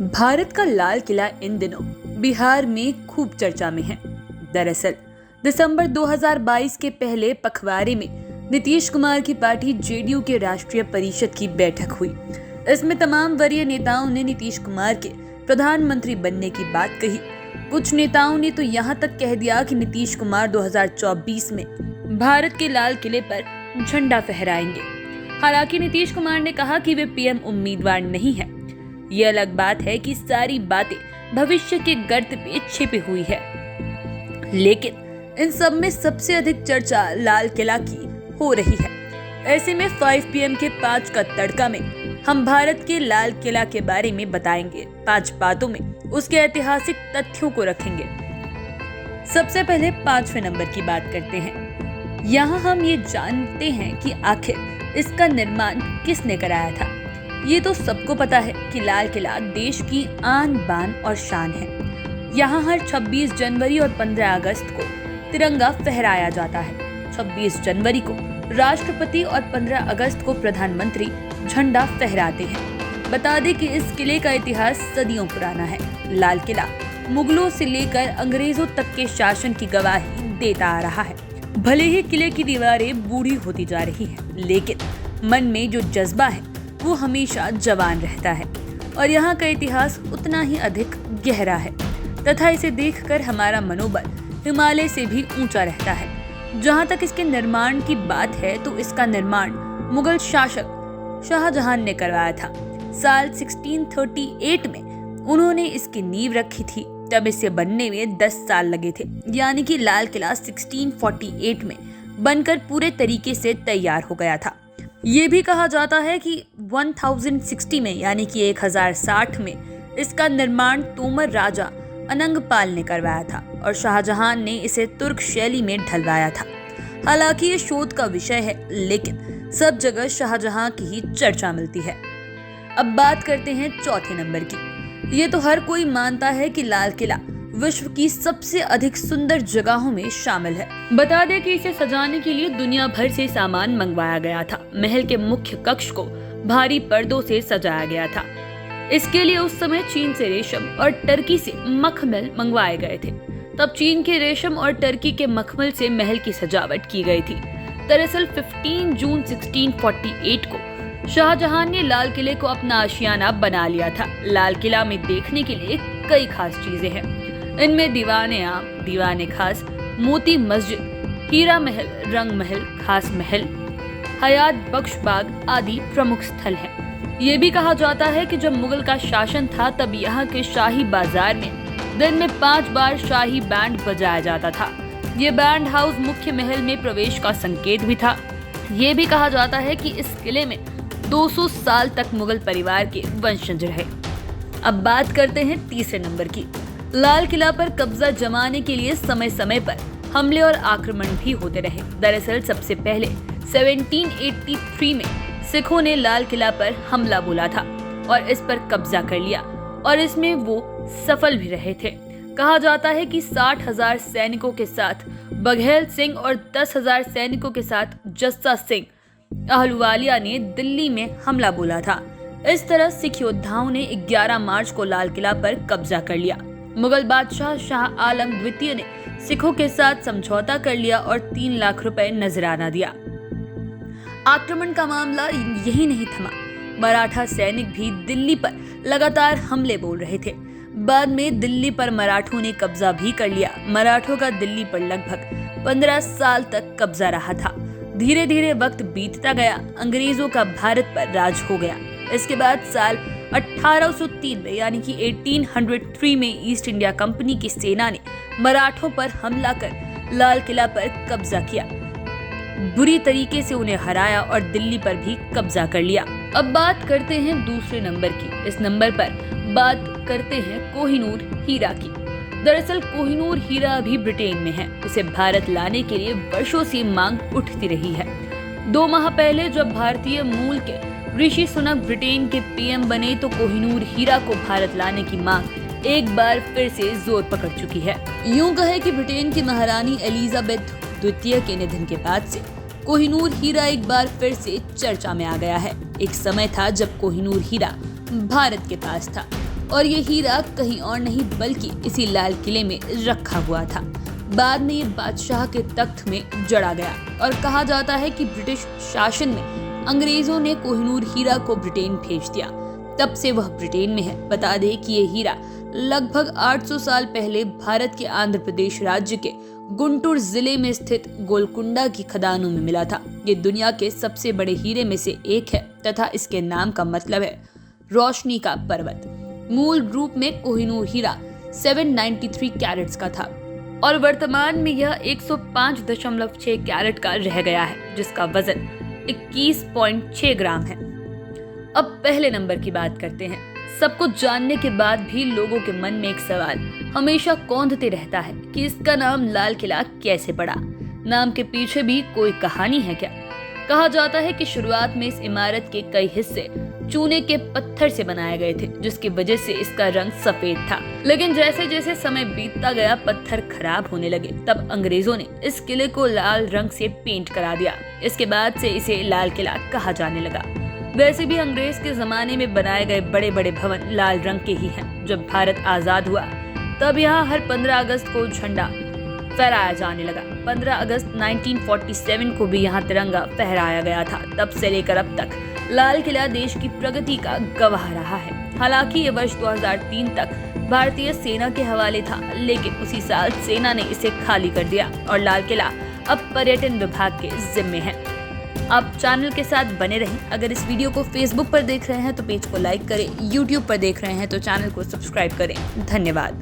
भारत का लाल किला इन दिनों बिहार में खूब चर्चा में है। दरअसल दिसंबर 2022 के पहले पखवाड़े में नीतीश कुमार की पार्टी जेडीयू के राष्ट्रीय परिषद की बैठक हुई। इसमें तमाम वरीय नेताओं ने नीतीश कुमार के प्रधानमंत्री बनने की बात कही। कुछ नेताओं ने तो यहाँ तक कह दिया कि नीतीश कुमार 2024 में भारत के लाल किले पर झंडा फहराएंगे। हालांकि नीतीश कुमार ने कहा कि वे पीएम उम्मीदवार नहीं है। ये अलग बात है कि सारी बातें भविष्य के गर्त पे छिपी हुई है, लेकिन इन सब में सबसे अधिक चर्चा लाल किला की हो रही है। ऐसे में 5 PM के 5 का तड़का में हम भारत के लाल किला के बारे में बताएंगे। 5 बातों में उसके ऐतिहासिक तथ्यों को रखेंगे। सबसे पहले 5वें नंबर की बात करते हैं। यहाँ हम ये जानते हैं कि आखिर इसका निर्माण किसने कराया था। ये तो सबको पता है कि लाल किला देश की आन बान और शान है। यहाँ हर 26 जनवरी और 15 अगस्त को तिरंगा फहराया जाता है। 26 जनवरी को राष्ट्रपति और 15 अगस्त को प्रधानमंत्री झंडा फहराते हैं। बता दें कि इस किले का इतिहास सदियों पुराना है। लाल किला मुगलों से लेकर अंग्रेजों तक के शासन की गवाही देता आ रहा है। भले ही किले की दीवारें बूढ़ी होती जा रही हैं, लेकिन मन में जो जज्बा है वो हमेशा जवान रहता है और यहाँ का इतिहास उतना ही अधिक गहरा है तथा इसे देखकर हमारा मनोबल हिमालय से भी ऊंचा रहता है। जहाँ तक इसके निर्माण की बात है तो इसका निर्माण मुगल शासक शाहजहां ने करवाया था। साल 1638 में उन्होंने इसकी नींव रखी थी। तब इसे बनने में 10 साल लगे थे, यानी कि लाल किला 1648 में बनकर पूरे तरीके से तैयार हो गया था। ये भी कहा जाता है कि 1060 में यानी कि 1060 में इसका निर्माण तोमर राजा अनंगपाल ने करवाया था और शाहजहां ने इसे तुर्क शैली में ढलवाया था। हालांकि ये शोध का विषय है, लेकिन सब जगह शाहजहां की ही चर्चा मिलती है। अब बात करते हैं चौथे नंबर की। ये तो हर कोई मानता है कि लाल किला विश्व की सबसे अधिक सुंदर जगहों में शामिल है। बता दें कि इसे सजाने के लिए दुनिया भर से सामान मंगवाया गया था। महल के मुख्य कक्ष को भारी पर्दों से सजाया गया था। इसके लिए उस समय चीन से रेशम और टर्की से मखमल मंगवाए गए थे। तब चीन के रेशम और टर्की के मखमल से महल की सजावट की गई थी। दरअसल 15 जून 1648 को शाहजहां ने लाल किले को अपना आशियाना बना लिया था। लाल किला में देखने के लिए कई खास चीजें हैं। इनमें दीवाने आम, दीवाने खास, मोती मस्जिद, हीरा महल, रंग महल, खास महल, हयात बख्श बाग आदि प्रमुख स्थल हैं। ये भी कहा जाता है कि जब मुगल का शासन था तब यहाँ के शाही बाजार में दिन में 5 बार शाही बैंड बजाया जाता था। ये बैंड हाउस मुख्य महल में प्रवेश का संकेत भी था। ये भी कहा जाता है कि इस किले में 200 साल तक मुगल परिवार के वंशज रहे। अब बात करते हैं तीसरे नंबर की। लाल किला पर कब्जा जमाने के लिए समय समय पर हमले और आक्रमण भी होते रहे। दरअसल सबसे पहले 1783 में सिखों ने लाल किला पर हमला बोला था और इस पर कब्जा कर लिया और इसमें वो सफल भी रहे थे। कहा जाता है कि 60,000 सैनिकों के साथ बघेल सिंह और 10,000 सैनिकों के साथ जस्सा सिंह अहलुवालिया ने दिल्ली में हमला बोला था। इस तरह सिख योद्धाओं ने 11 मार्च को लाल किला पर कब्जा कर लिया। मुगल बादशाह शाह आलम द्वितीय ने सिखों के साथ समझौता कर लिया और 3 लाख रुपए नजराना दिया। आक्रमण का मामला यही नहीं थमा। मराठा सैनिक भी दिल्ली पर लगातार हमले बोल रहे थे। बाद में दिल्ली पर मराठों ने कब्जा भी कर लिया। मराठों का दिल्ली पर लगभग 15 साल तक कब्जा रहा था। धीरे धीरे वक्त बीतता गया। अंग्रेजों का भारत पर राज हो गया। इसके बाद साल 1803 में यानी कि 1803 में ईस्ट इंडिया कंपनी की सेना ने मराठों पर हमला कर लाल किला पर कब्जा किया। बुरी तरीके से उन्हें हराया और दिल्ली पर भी कब्जा कर लिया। अब बात करते हैं दूसरे नंबर की। इस नंबर पर बात करते हैं कोहिनूर हीरा की। दरअसल कोहिनूर हीरा अभी ब्रिटेन में है। उसे भारत लाने के लिए वर्षों से मांग उठती रही है। 2 माह पहले जब भारतीय मूल के ऋषि सुनक ब्रिटेन के पीएम बने तो कोहिनूर हीरा को भारत लाने की मांग एक बार फिर से जोर पकड़ चुकी है। यूं कहे कि ब्रिटेन की महारानी एलिजाबेथ द्वितीय के निधन के बाद से कोहिनूर हीरा एक बार फिर से चर्चा में आ गया है। एक समय था जब कोहिनूर हीरा भारत के पास था। और ये हीरा कहीं और नहीं बल्कि इसी लाल किले में रखा हुआ था। बाद में ये बादशाह के तख्त में जड़ा गया और कहा जाता है कि ब्रिटिश शासन में अंग्रेजों ने कोहिनूर हीरा को ब्रिटेन भेज दिया। तब से वह ब्रिटेन में है। बता दें कि ये हीरा लगभग 800 साल पहले भारत के आंध्र प्रदेश राज्य के गुंटूर जिले में स्थित गोलकुंडा की खदानों में मिला था। ये दुनिया के सबसे बड़े हीरे में से एक है तथा इसके नाम का मतलब है रोशनी का पर्वत। मूल रूप में कोहिनूर हीरा 793 कैरेट्स का था और वर्तमान में यह 105.6 कैरेट का रह गया है, जिसका वजन 21.6 ग्राम है। अब पहले नंबर की बात करते हैं। सब कुछ जानने के बाद भी लोगों के मन में एक सवाल हमेशा कौंधते रहता है कि इसका नाम लाल किला कैसे पड़ा। नाम के पीछे भी कोई कहानी है क्या? कहा जाता है कि शुरुआत में इस इमारत के कई हिस्से चूने के पत्थर से बनाए गए थे, जिसकी वजह से इसका रंग सफेद था। लेकिन जैसे जैसे समय बीतता गया पत्थर खराब होने लगे। तब अंग्रेजों ने इस किले को लाल रंग से पेंट करा दिया। इसके बाद से इसे लाल किला कहा जाने लगा। वैसे भी अंग्रेज के जमाने में बनाए गए बड़े बड़े भवन लाल रंग के ही हैं। जब भारत आजाद हुआ तब यहाँ हर 15 अगस्त को झंडा फहराया जाने लगा। 15 अगस्त 1947 को भी यहाँ तिरंगा फहराया गया था। तब से लेकर अब तक लाल किला देश की प्रगति का गवाह रहा है। हालांकि ये वर्ष 2003 तक भारतीय सेना के हवाले था, लेकिन उसी साल सेना ने इसे खाली कर दिया और लाल किला अब पर्यटन विभाग के जिम्मे है। आप चैनल के साथ बने रहें। अगर इस वीडियो को फेसबुक पर देख रहे हैं तो पेज को लाइक करें, यूट्यूब पर देख रहे हैं तो चैनल को सब्सक्राइब करें। धन्यवाद।